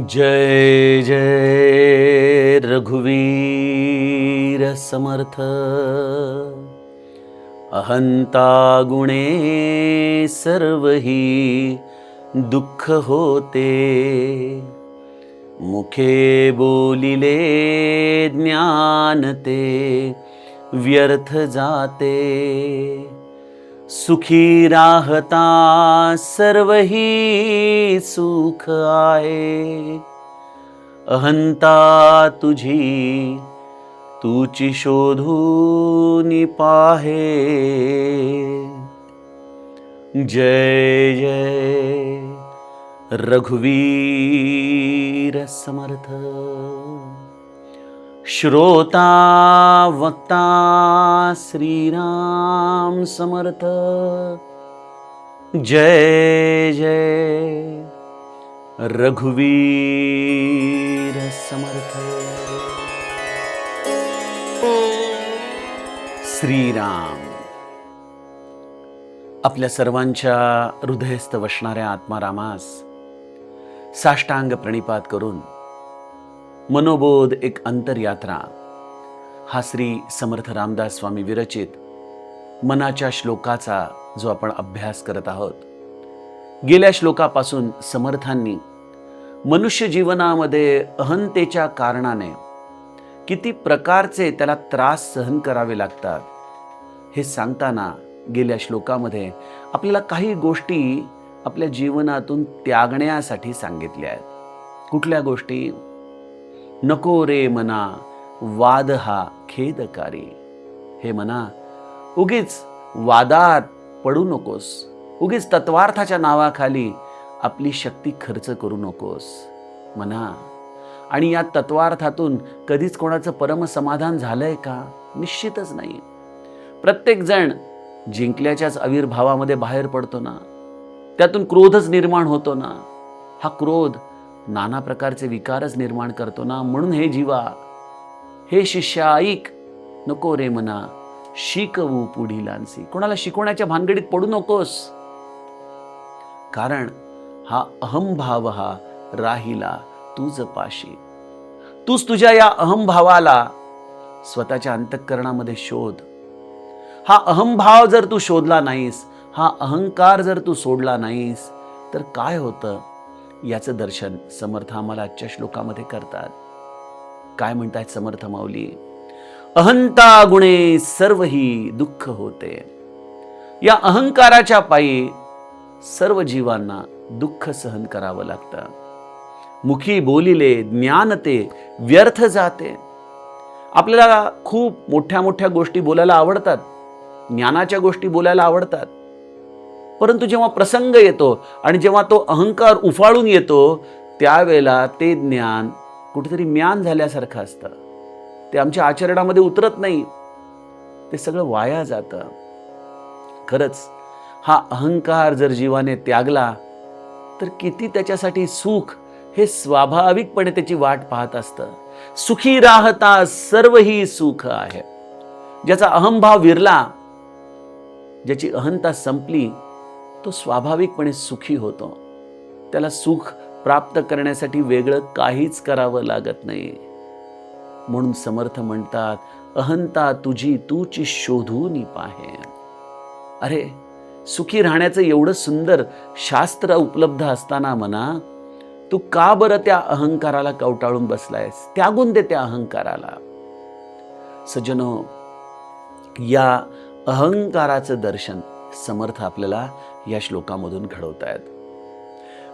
जय जय रघुवीर समर्थ। अहंता गुणे सर्वही दुःख होते, मुखे बोलिले ज्ञान ते व्यर्थ जाते। सुखी राहता सर्वही सुख आहे, अहंता तुझी तूची शोधून पाहे। जय जय रघुवीर समर्थ। श्रोता वक्ता श्रीराम समर्थ। जय जय रघुवीर समर्थ। श्रीराम आपल्या सर्वांच्या हृदयस्थ वसणाऱ्या आत्मारामास साष्टांग प्रणिपात करून मनोबोध एक अंतरयात्रा हा श्री समर्थ रामदास स्वामी विरचित मनाच्या श्लोकाचा जो आपण अभ्यास करत आहोत। गेल्या श्लोकापासून समर्थांनी मनुष्य जीवनामध्ये अहंतेच्या कारणाने किती प्रकारचे त्याला त्रास सहन करावे लागतात हे सांगताना गेल्या श्लोकामध्ये आपल्याला काही गोष्टी आपल्या जीवनातून त्यागण्यासाठी सांगितल्या आहेत। कुठल्या गोष्टी? नको रे मना वाद हा खेदकारी। हे मना, उगीच वादात पडू नकोस, उगीच तत्वार्थाच्या नावाखाली आपली शक्ती खर्च करू नकोस मना। आणि या तत्वार्थातून कधीच कोणाचं परमसमाधान झालंय का? निश्चितच नाही। प्रत्येक जण जिंकल्याच्याच आविर्भावामध्ये बाहेर पडतो ना, त्यातून क्रोधच निर्माण होतो ना। हा क्रोध नाना प्रकारचे विकारच निर्माण करतो ना। म्हणून हे जीवा, हे शिष्या ऐक, नको रे मना शिकवू पुढीलांसी। कोणाला शिकवण्याच्या भानगडीत पडू नकोस, कारण हा अहंभाव हा राहिला तुझ पाशी। तूच तुझ्या या अहंभावाला स्वतःच्या अंतःकरणामध्ये शोध। हा अहंभाव जर तू शोधला नाहीस, हा अहंकार जर तू सोडला नाहीस, तर काय होतं याचं दर्शन समर्थ आम्हाला आजच्या श्लोकामध्ये करतात। काय म्हणतायत समर्थ माऊली? अहंता गुणे सर्वही दुःख होते। या अहंकाराच्या पायी सर्व जीवांना दुःख सहन करावं लागतं। मुखी बोलिले ज्ञान ते व्यर्थ जाते। आपल्याला खूप मोठ्या मोठ्या गोष्टी बोलायला आवडतात, ज्ञानाच्या गोष्टी बोलायला आवडतात, परंतु जेव्हा प्रसंग येतो आणि जेव्हा तो अहंकार उफाळून येतो, त्यावेळेला ते ज्ञान कुठेतरी म्यान झाल्यासारखं असतं। ते आमच्या आचरणामध्ये उतरत नाही, ते सगळं वाया जातं। खरंच हा अहंकार जर जीवाने त्यागला तर किती त्याच्यासाठी सुख हे स्वाभाविकपणे त्याची वाट पाहत असतं। सुखी राहता सर्वही सुख आहे। ज्याचा अहंभाव विरला, ज्याची अहंता संपली, तो स्वाभाविकपणे सुखी होतो। त्याला सुख प्राप्त करण्यासाठी वेगळं काहीच करावं लागत नाही। म्हणून समर्थ म्हणतात, अहंता तुझी तूची शोधून पाहे। अरे, सुखी राहण्याचं एवढं सुंदर शास्त्र उपलब्ध असताना म्हणा, तू का बरं त्या अहंकाराला कवटाळून बसलायस? त्यागून दे त्या अहंकाराला। सज्जनो, या अहंकाराचं दर्शन समर्थ आपल्याला या श्लोकामधून घडवतायत।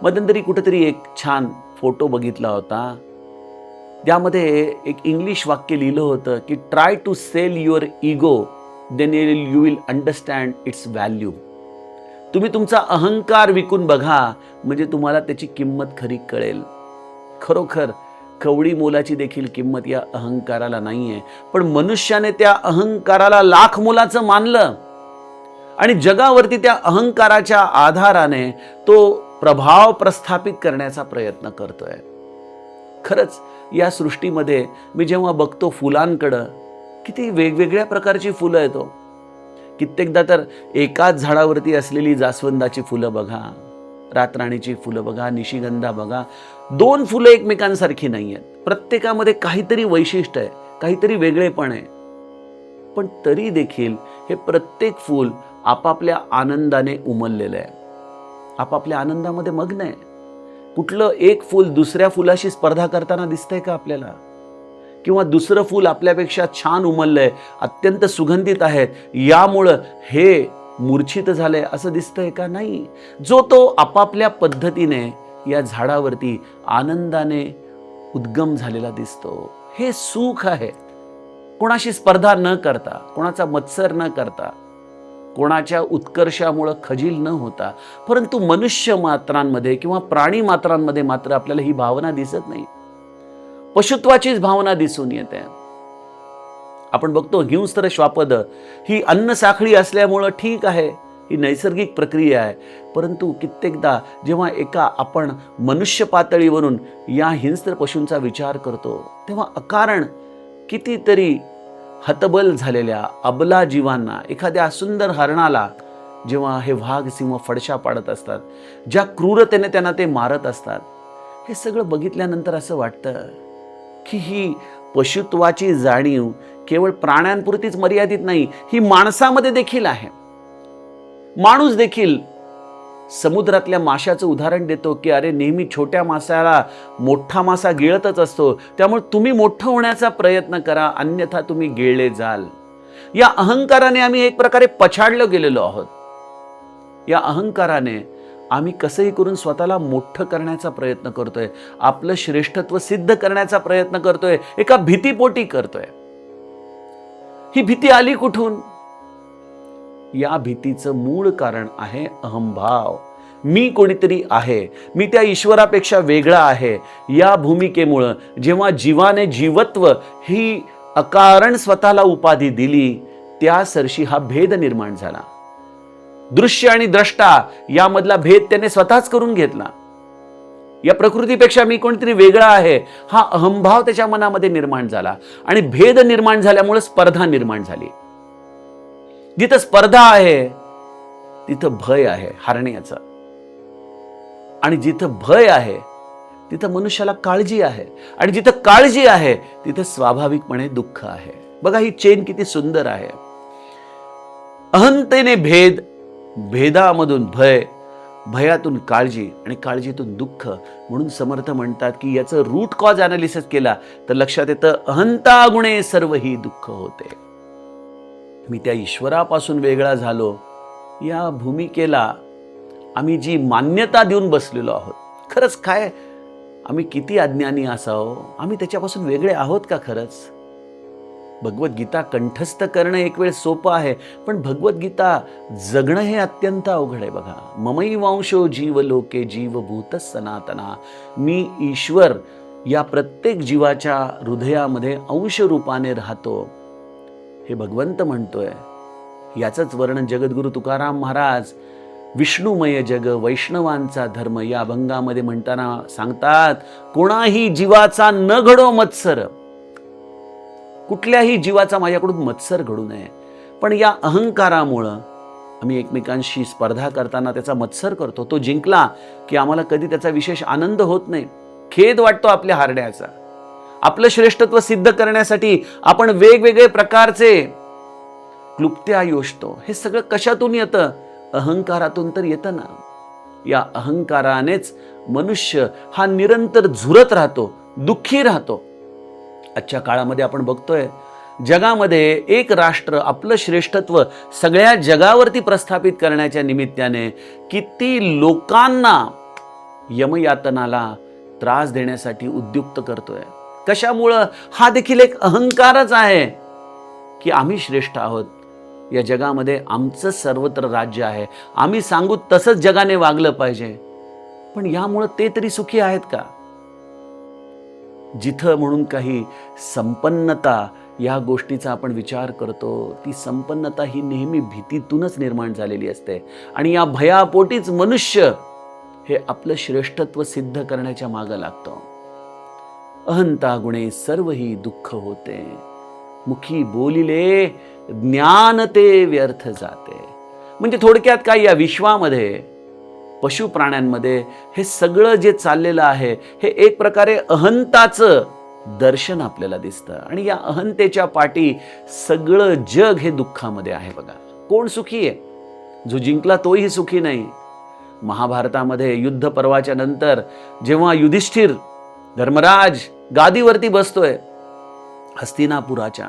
मध्यंतरी कुठेतरी एक छान फोटो बघितला होता, त्यामध्ये एक इंग्लिश वाक्य लिहिलं होतं की try to sell your ego, then you will understand its value. तुम्ही तुमचा अहंकार विकून बघा, म्हणजे तुम्हाला त्याची किंमत खरी कळेल। खरोखर कवडी मोलाची देखील किंमत या अहंकाराला नाहीये, पण मनुष्याने त्या अहंकाराला लाख मोलाचं मानलं आणि जगावरती त्या अहंकाराच्या आधाराने तो प्रभाव प्रस्थापित करण्याचा प्रयत्न करतोय। खरंच या सृष्टीमध्ये मी जेव्हा बघतो फुलांकडं, किती वेगवेगळ्या प्रकारची फुलं आहेत। कित्येकदा तर एकाच झाडावरती असलेली जास्वंदाची फुलं बघा, रातराणीची फुलं बघा, निशिगंधा बघा, 2 फुलं एकमेकांसारखी नाही आहेत. प्रत्येकामध्ये काहीतरी वैशिष्ट्य आहे, काहीतरी वेगळेपण आहे. पण तरी देखील हे प्रत्येक फूल आपापल्या आनंदाने उमललेलं आहे, आपापल्या आनंदामध्ये मग्न आहे. कुठलं एक फूल दुसऱ्या फुलाशी स्पर्धा करताना दिसतंय का आपल्याला? किंवा दुसरं फूल आपल्यापेक्षा छान उमललंय, अत्यंत सुगंधित आहेत, यामुळं हे मूर्छित झालंय असं दिसतंय का? नाही. जो तो आपापल्या पद्धतीने या झाडावरती आनंदाने उद्गम झालेला दिसतो. हे सुख आहे. कोणाशी स्पर्धा न करता, कोणाचा मत्सर न करता, कोणाच्या उत्कर्षामुळे खजील न होता. परंतु मनुष्य मात्रांमध्ये किंवा प्राणी मात्रांमध्ये मात्र आपल्याला ही भावना दिसत नाही. पशुत्वाचीच भावना दिसून येते. आपण बघतो हिंस्त्र श्वापद ही अन्न साखळी असल्यामुळं ठीक आहे, ही नैसर्गिक प्रक्रिया आहे. परंतु कित्येकदा जेव्हा आपण मनुष्य पातळीवरून या हिंस्त्र पशूंचा विचार करतो, तेव्हा अकारण कितीतरी हतबल झालेल्या अबला जीवांना, एखाद्या सुंदर हरणाला जेव्हा हे वाघ सिंह फडशा पाडत असतात, ज्या क्रूरतेने त्यांना ते मारत असतात, हे सगळं बघितल्यानंतर असं वाटतं की ही पशुत्वाची जाणीव केवळ प्राण्यांपुरतीच मर्यादित नाही, ही माणसामध्ये देखील आहे. माणूस देखील समुद्रातल्या माशाचं उदाहरण देतो की अरे, नेहमी छोट्या माशाला मोठा मासा गिळतच असतो, त्यामुळे तुम्ही मोठं होण्याचा प्रयत्न करा, अन्यथा तुम्ही गिळले जाल. या अहंकाराने आम्ही एक प्रकारे पछाडलो गेलेलो आहोत. या अहंकाराने आम्ही कसंही करून स्वतःला मोठं करण्याचा प्रयत्न करतोय, आपलं श्रेष्ठत्व सिद्ध करण्याचा प्रयत्न करतोय, एका भीतीपोटी करतोय. ही भीती आली कुठून? या भीतीचं मूळ कारण आहे अहंभाव. मी कोणीतरी आहे, मी त्या ईश्वरापेक्षा वेगळा आहे. या भूमिकेमुळं जेव्हा जीवाने जीवत्व ही अकारण स्वतःला उपाधी दिली, त्या सरशी हा भेद निर्माण झाला. दृश्य आणि द्रष्टा यामधला भेद त्याने स्वतःच करून घेतला. या प्रकृतीपेक्षा मी कोणतरी वेगळा आहे, हा अहंभाव त्याच्या मनामध्ये निर्माण झाला. आणि भेद निर्माण झाल्यामुळे स्पर्धा निर्माण झाली. जिथं स्पर्धा आहे तिथं भय आहे हारण्याचं, आणि जिथं भय आहे तिथं मनुष्याला काळजी आहे, आणि जिथं काळजी आहे तिथं स्वाभाविकपणे दुःख आहे. बघा ही चेन किती सुंदर आहे. अहंतेने भेद, भेदामधून भय, भयातून काळजी, आणि काळजीतून दुःख. म्हणून समर्थ म्हणतात की याचं रूट कॉज अनालिसिस केला तर लक्षात येतं, अहंता गुणे सर्व ही दुःख होते. मी त्या ईश्वरापासून वेगळा झालो, या भूमिकेला आम्ही जी मान्यता देऊन बसलेलो आहोत, खरंच काय आम्ही किती अज्ञानी असावं, आम्ही त्याच्यापासून वेगळे आहोत का खरंच? भगवद्गीता कंठस्थ करणं एक वेळ सोपं आहे, पण भगवद्गीता जगणं हे अत्यंत अवघड आहे. बघा, ममैवांशो जीव लोके जीवभूत सनातना. मी ईश्वर या प्रत्येक जीवाच्या हृदयामध्ये अंश रूपाने राहतो, हे भगवंत म्हणतोय. याचंच वर्णन जगद्गुरु तुकाराम महाराज विष्णुमय जग वैष्णवांचा धर्म या अभंगामध्ये म्हणताना सांगतात, कोणाही जीवाचा न घडो मत्सर. कुठल्याही जीवाचा माझ्याकडून मत्सर घडू नये. पण या अहंकारामुळं आम्ही एकमेकांशी स्पर्धा करताना त्याचा मत्सर करतो. तो जिंकला की आम्हाला कधी त्याचा विशेष आनंद होत नाही, खेद वाटतो आपल्या हारण्याचा. आपलं श्रेष्ठत्व सिद्ध करण्यासाठी आपण वेगवेगळे प्रकारचे क्लुप्त्या योजतो. हे सगळं कशातून येतं? अहंकारातून तर येतं ना. या अहंकारानेच मनुष्य हा निरंतर झुरत राहतो, दुःखी राहतो. आजच्या काळामध्ये आपण बघतोय, जगामध्ये एक राष्ट्र आपलं श्रेष्ठत्व सगळ्या जगावरती प्रस्थापित करण्याच्या निमित्ताने किती लोकांना यमयातनाला त्रास देण्यासाठी उद्युक्त करतोय. कशामुळं? हा देखील एक अहंकारच आहे की आम्ही श्रेष्ठ आहोत, या जगामध्ये आमचं सर्वत्र राज्य आहे, आम्ही सांगू तसंच जगाने वागलं पाहिजे. पण यामुळं ते तरी सुखी आहेत का? जिथं म्हणून काही संपन्नता या गोष्टीचा आपण विचार करतो, ती संपन्नता ही नेहमी भीतीतूनच निर्माण झालेली असते. आणि या भयापोटीच मनुष्य हे आपलं श्रेष्ठत्व सिद्ध करण्याच्या मागं लागतो. अहंता गुणे सर्व ही दुःख होते, मुखी बोलिले ज्ञान ते व्यर्थ जाते. म्हणजे थोडक्यात काय, या विश्वामध्ये पशु प्राण्यांमध्ये हे सगळं जे चाललेलं आहे हे एक प्रकारे अहंताचं दर्शन आपल्याला दिसतं. आणि या अहंतेच्या पाठी सगळं जग हे दुःखामध्ये आहे. बघा, कोण सुखी आहे? जो जिंकला तोही सुखी नाही. महाभारतामध्ये युद्ध पर्वाच्या नंतर जेव्हा युधिष्ठिर धर्मराज गादीवरती बसतोय हस्तिनापुराच्या,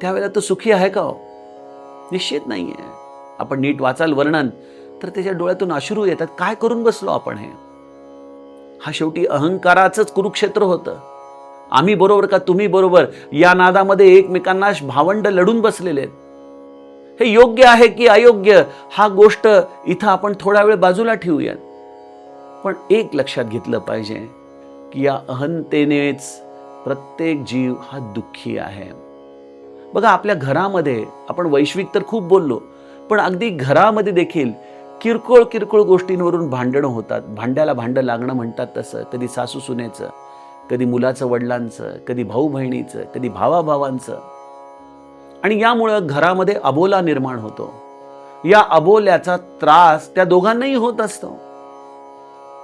त्यावेळेला तो सुखी आहे का? निश्चित नाहीये. आपण नीट वाचाल वर्णन तर त्याच्या डोळ्यातून अश्रू येतात. काय करून बसलो आपण हे? हा शेवटी अहंकाराचंच कुरुक्षेत्र होतं. आम्ही बरोबर का तुम्ही बरोबर या नादामध्ये एकमेकांना भावंड लढून बसलेले आहेत. हे योग्य आहे की अयोग्य हा गोष्ट इथं आपण थोडा वेळ बाजूला ठेवूयात. पण एक लक्षात घेतलं पाहिजे की या अहंतेनेच प्रत्येक जीव हा दुःखी आहे. बघा, आपल्या घरामध्ये आपण वैश्विक तर खूप बोललो, पण अगदी घरामध्ये देखील किरकोळ किरकोळ गोष्टींवरून भांडणं होतात. भांड्याला भांडं लागणं म्हणतात तसं. कधी सासू सुनेचं, कधी मुलाचं वडिलांचं, कधी भाऊ बहिणीचं, कधी भावाभावांचं. आणि यामुळं घरामध्ये अबोला निर्माण होतो. या अबोल्याचा त्रास त्या दोघांनाही होत असतो.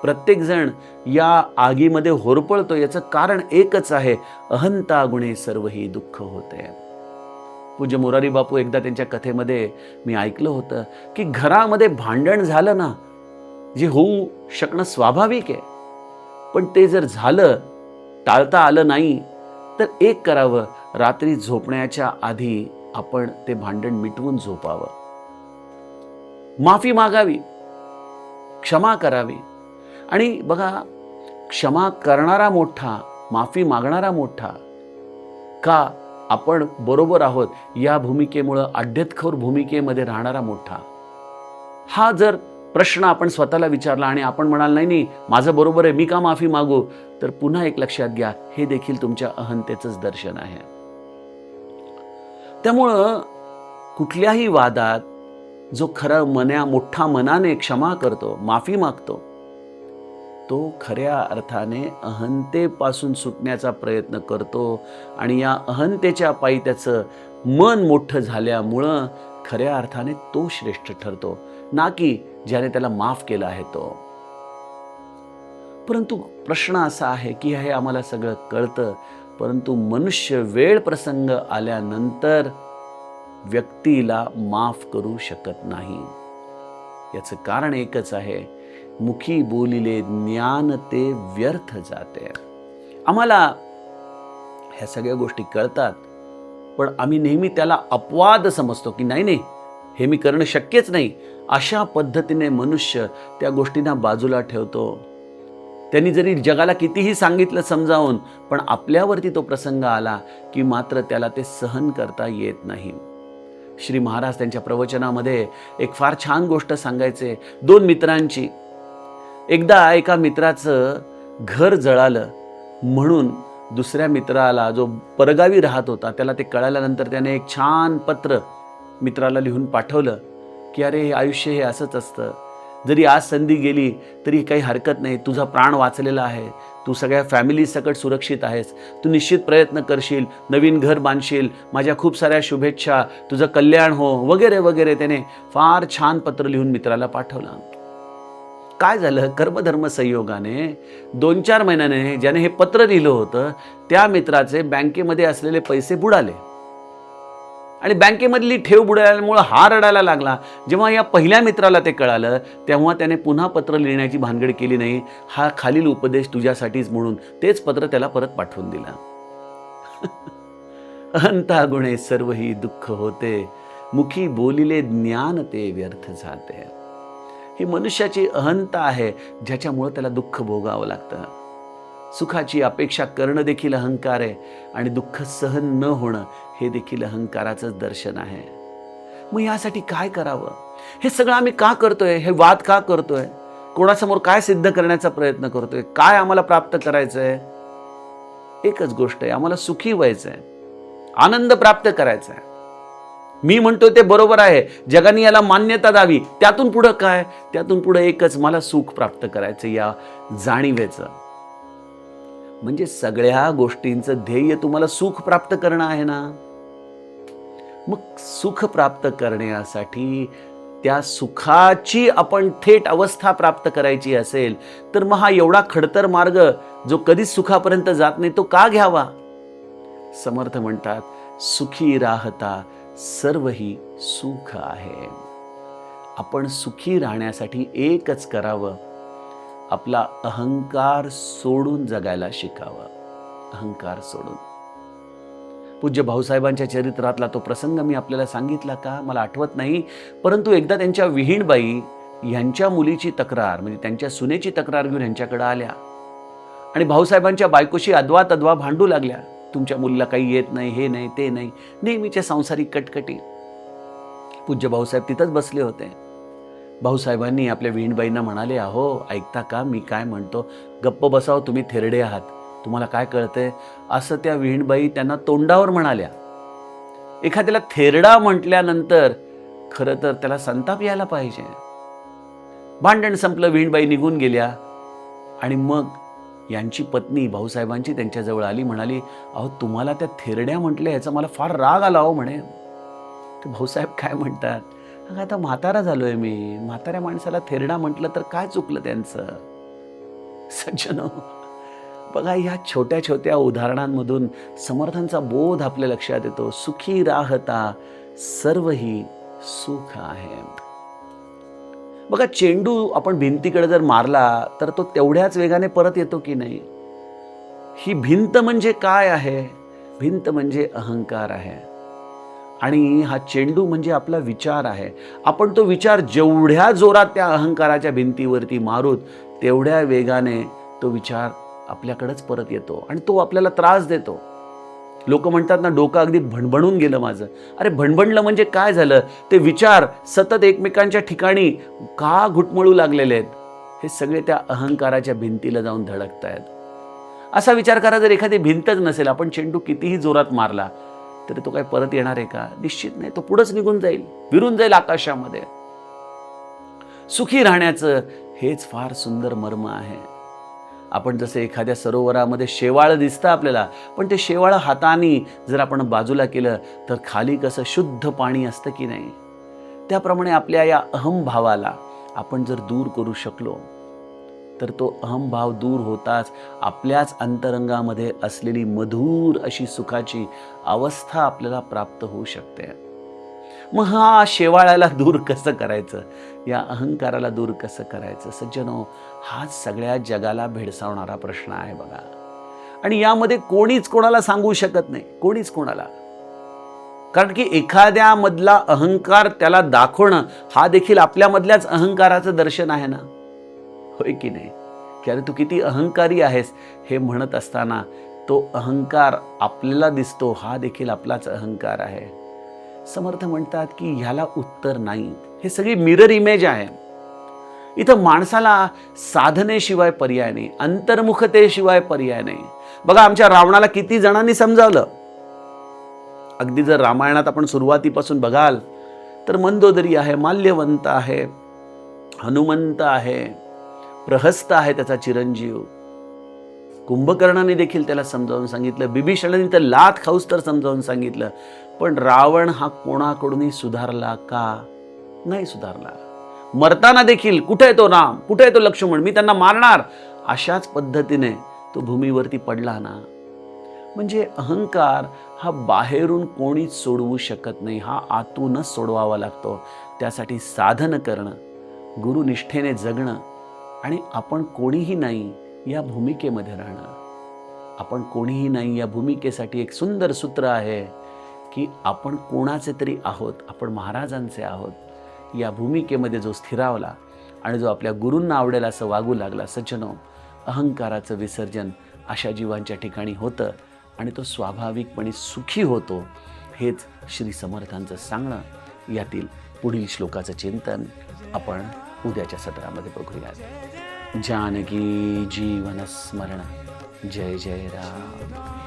प्रत्येक जण या आगीमध्ये होरपळतो. याचं कारण एकच आहे, अहंता गुणे सर्वही दुःख होते. पूज्य मोरारी बापू एकदा त्यांच्या कथेमध्ये मी ऐकलं होतं की घरामध्ये भांडण झालं ना, जे होऊ शकणं स्वाभाविक आहे, पण ते जर झालं, टाळता आलं नाही, तर एक करावं, रात्री झोपण्याच्या आधी आपण ते भांडण मिटवून झोपावं. माफी मागावी, क्षमा करावी. आणि बघा, क्षमा करणारा मोठा, माफी मागणारा मोठा का आपण बरोबर आहोत या भूमिकेमुळं अड्डेतखोर भूमिकेमध्ये राहणारा मोठा? हा जर प्रश्न आपण स्वतःला विचारला आणि आपण म्हणाल नाही नाही माझं बरोबर आहे, मी का माफी मागू, तर पुन्हा एक लक्षात घ्या, हे देखील तुमच्या अहंतेचंच दर्शन आहे. त्यामुळं कुठल्याही वादात जो खरं मोठा मनाने क्षमा करतो, माफी मागतो, तो खऱ्या अर्थाने अहंतेपासून सुटण्याचा प्रयत्न करतो. आणि या अहंतेच्या पायी त्याचं मन मोठं झाल्यामुळं खऱ्या अर्थाने तो श्रेष्ठ ठरतो, ना की ज्याने त्याला माफ केलं आहे तो. परंतु प्रश्न असा आहे की हे आम्हाला सगळं कळतं, परंतु मनुष्य वेळ प्रसंग आल्यानंतर व्यक्तीला माफ करू शकत नाही. याचं कारण एकच आहे, मुखी बोलिले ज्ञान ते व्यर्थ जाते. आम्हाला ह्या सगळ्या गोष्टी कळतात, पण आम्ही नेहमी त्याला अपवाद समजतो की नाही नाही हे मी करणं शक्यच नाही. अशा पद्धतीने मनुष्य त्या गोष्टींना बाजूला ठेवतो. त्यांनी जरी जगाला कितीही सांगितलं समजावून, पण आपल्यावरती तो प्रसंग आला की मात्र त्याला ते सहन करता येत नाही. श्री महाराज त्यांच्या प्रवचनामध्ये एक फार छान गोष्ट सांगायचे, दोन मित्रांची. एकदा एका मित्राचं घर जळालं म्हणून दुसऱ्या मित्राला, जो परगावी राहत होता, त्याला ते कळाल्यानंतर त्याने एक छान पत्र मित्राला लिहून पाठवलं की अरे हे आयुष्य हे असंच असतं, जरी आज संधी गेली तरी काही हरकत नाही, तुझा प्राण वाचलेला आहे, तू सगळ्या फॅमिली सकट सुरक्षित आहेस, तू निश्चित प्रयत्न करशील, नवीन घर बांधशील, माझ्या खूप साऱ्या शुभेच्छा, तुझं कल्याण हो, वगैरे वगैरे. त्याने फार छान पत्र लिहून मित्राला पाठवलं. काय झालं, कर्मधर्म संयोगाने 2-4 महिन्याने ज्याने हे पत्र लिहिलं होतं त्या मित्राचे बँकेमध्ये असलेले पैसे बुडाले आणि बँकेमधली ठेव बुडाल्यामुळे हा रडायला लागला. जेव्हा या पहिल्या मित्राला ते कळालं तेव्हा त्याने पुन्हा पत्र लिहिण्याची भानगड केली नाही. हा खालील उपदेश तुझ्यासाठीच म्हणून तेच पत्र त्याला परत पाठवून दिलं. अहंता गुणे सर्वही दुःख होते, मुखी बोलिले ज्ञान ते व्यर्थ जाते. ही मनुष्याची अहंता आहे, ज्याच्यामुळे त्याला दुःख भोगावं लागतं. सुखाची अपेक्षा करणं देखील अहंकार आहे आणि दुःख सहन न होणं हे देखील अहंकाराचंच दर्शन आहे. मग यासाठी काय करावं? हे सगळं आम्ही का करतोय? हे वाद का करतोय? कोणासमोर काय सिद्ध करण्याचा प्रयत्न करतोय? काय आम्हाला प्राप्त करायचंय? एकच गोष्ट आहे, आम्हाला सुखी व्हायचंय, आनंद प्राप्त करायचा आहे. मी म्हणतोय ते बरोबर आहे, जगाने याला मान्यता द्यावी. त्यातून पुढं काय? त्यातून पुढं एकच, मला सुख प्राप्त करायचं या जाणीवेचं. म्हणजे सगळ्या गोष्टींचं ध्येय तुम्हाला सुख प्राप्त करणं आहे ना. मग सुख प्राप्त करण्यासाठी त्या सुखाची आपण थेट अवस्था प्राप्त करायची असेल तर मग हा एवढा खडतर मार्ग जो कधीच सुखापर्यंत जात नाही तो का घ्यावा? समर्थ म्हणतात, सुखी राहता सर्वही सुख आहे. आपण सुखी राहण्यासाठी एकच करावं, आपला अहंकार सोडून जगायला शिकावं. अहंकार सोडून. पूज्य भाऊसाहेबांच्या चरित्रातला तो प्रसंग मी आपल्याला सांगितला का मला आठवत नाही, परंतु एकदा त्यांच्या विहीणबाई यांच्या मुलीची तक्रार म्हणजे त्यांच्या सुनेची तक्रार घेऊन यांच्याकडे आल्या आणि भाऊसाहेबांच्या बायकोशी अद्वा तद्वा भांडू लागल्या. तुमच्या मुलीला काही येत नाही, हे नाही, ते नाही, नेहमीच्या संसारिक कटकटी. पूज्य भाऊसाहेब तिथंच बसले होते. भाऊसाहेबांनी आपल्या विहीणबाईंना म्हणाले, अहो ऐकता का मी काय म्हणतो, गप्प बसाव, तुम्ही थेरडे आहात, तुम्हाला काय कळतंय? असं त्या विहीणबाई त्यांना तोंडावर म्हणाल्या. एखाद्याला थेरडा म्हटल्यानंतर खरं तर त्याला संताप यायला पाहिजे. भांडण संपलं, विहीणबाई निघून गेल्या आणि मग यांची पत्नी भाऊसाहेबांची त्यांच्याजवळ आली, म्हणाली, अहो तुम्हाला त्या थेरड्या म्हटल्या याचा मला फार राग आला हो म्हणे. तर भाऊसाहेब काय म्हणतात, आता म्हातारा झालोय मी, म्हाताऱ्या माणसाला थेरडा म्हटलं तर काय चुकलं त्यांचं? सज्जनो, बघा या छोट्या छोट्या उदाहरणांमधून समर्थांचा बोध आपल्या लक्षात येतो. सुखी राहता सर्वही सुख आहे. बघा चेंडू आपण भिंतीकडे जर मारला तर तो तेवढ्याच वेगाने परत येतो की नाही? ही भिंत म्हणजे काय आहे? भिंत म्हणजे अहंकार आहे आणि हा चेंडू म्हणजे आपला विचार आहे. आपण तो विचार जेवढ्या जोरात त्या अहंकाराच्या भिंतीवरती मारूत तेवढ्या वेगाने तो विचार आपल्याकडेच परत येतो आणि तो आपल्याला त्रास देतो. लोक म्हणतात ना, डोकं अगदी भणभणून गेलं माझं. अरे भणभणलं म्हणजे काय झालं? ते विचार सतत एकमेकांच्या ठिकाणी का घुटमळू लागलेले आहेत? हे सगळे त्या अहंकाराच्या भिंतीला जाऊन धडकतायत. असा विचार करा, जर एखादी भिंतच नसेल, आपण चेंडू कितीही जोरात मारला तरी तो काय परत येणार आहे का? निश्चित नाही. तो पुढंच निघून जाईल, विरून जाईल आकाशामध्ये. सुखी राहण्याचं हेच फार सुंदर मर्म आहे. आपण जसे एखाद्या सरोवरामध्ये शेवाळ दिसतं आपल्याला, पण ते शेवाळ हाताने जर आपण बाजूला केलं तर खाली कसं शुद्ध पाणी असतं की नाही? त्याप्रमाणे आपल्या या अहंभावाला आपण जर दूर करू शकलो तर तो अहंभाव दूर होताच आपल्याच अंतरंगामध्ये असलेली मधुर अशी सुखाची अवस्था आपल्याला प्राप्त होऊ शकते. मग हा शेवाळाला दूर कसं करायचं? या अहंकाराला दूर कसं करायचं? सज्जनो, हा सगळ्या जगाला भेडसावणारा प्रश्न आहे बघा. आणि यामध्ये कोणीच कोणाला सांगू शकत नाही, कोणीच कोणाला. कारण की एखाद्या मधला अहंकार त्याला दाखवणं हा देखील आपल्यामधल्याच अहंकाराचं दर्शन आहे ना, होय की नाही? की अरे तू किती अहंकारी आहेस हे म्हणत असताना तो अहंकार आपल्याला दिसतो, हा देखील आपलाच अहंकार आहे. समर्थ म्हणतात की ह्याला उत्तर नाही. हे सगळी मिरर इमेज आहे. इथं माणसाला साधनेशिवाय पर्याय नाही, अंतर्मुखतेशिवाय पर्याय नाही. बघा आमच्या रावणाला किती जणांनी समजावलं. अगदी जर रामायणात आपण सुरुवातीपासून बघाल तर मंदोदरी आहे, माल्यवंत आहे, हनुमंत आहे, प्रहस्त आहे त्याचा चिरंजीव. कुंभकर्णाने देखील त्याला समजावून सांगितलं, बिभीषणाने तर लाथ खाऊस तर समजावून सांगितलं. पण रावण हा कोणाकडूनही सुधारला का? नाही सुधारला. मरताना देखील कुठे आहे तो राम, कुठे आहे तो लक्ष्मण, मी त्यांना मारणार, अशाच पद्धतीने तो भूमीवरती पडला ना. म्हणजे अहंकार हा बाहेरून कोणीच सोडवू शकत नाही, हा आतूनच सोडवावा लागतो. त्यासाठी साधन करणं, गुरुनिष्ठेने जगणं आणि आपण कोणीही नाही या भूमिकेमध्ये राहणं. आपण कोणीही नाही या भूमिकेसाठी एक सुंदर सूत्र आहे की आपण कोणाचे तरी आहोत, आपण महाराजांचे आहोत. या भूमिकेमध्ये जो स्थिरावला आणि जो आपल्या गुरूंना आवडेल असं वागू लागला, सज्जनो, अहंकाराचं विसर्जन अशा जीवांच्या ठिकाणी होतं आणि तो स्वाभाविकपणे सुखी होतो. हेच श्री समर्थांचं सांगणं. यातील पुढील श्लोकाचं चिंतन आपण उद्याच्या सत्रामध्ये बघूया. जानकी जीवन स्मरण. जय जय राम.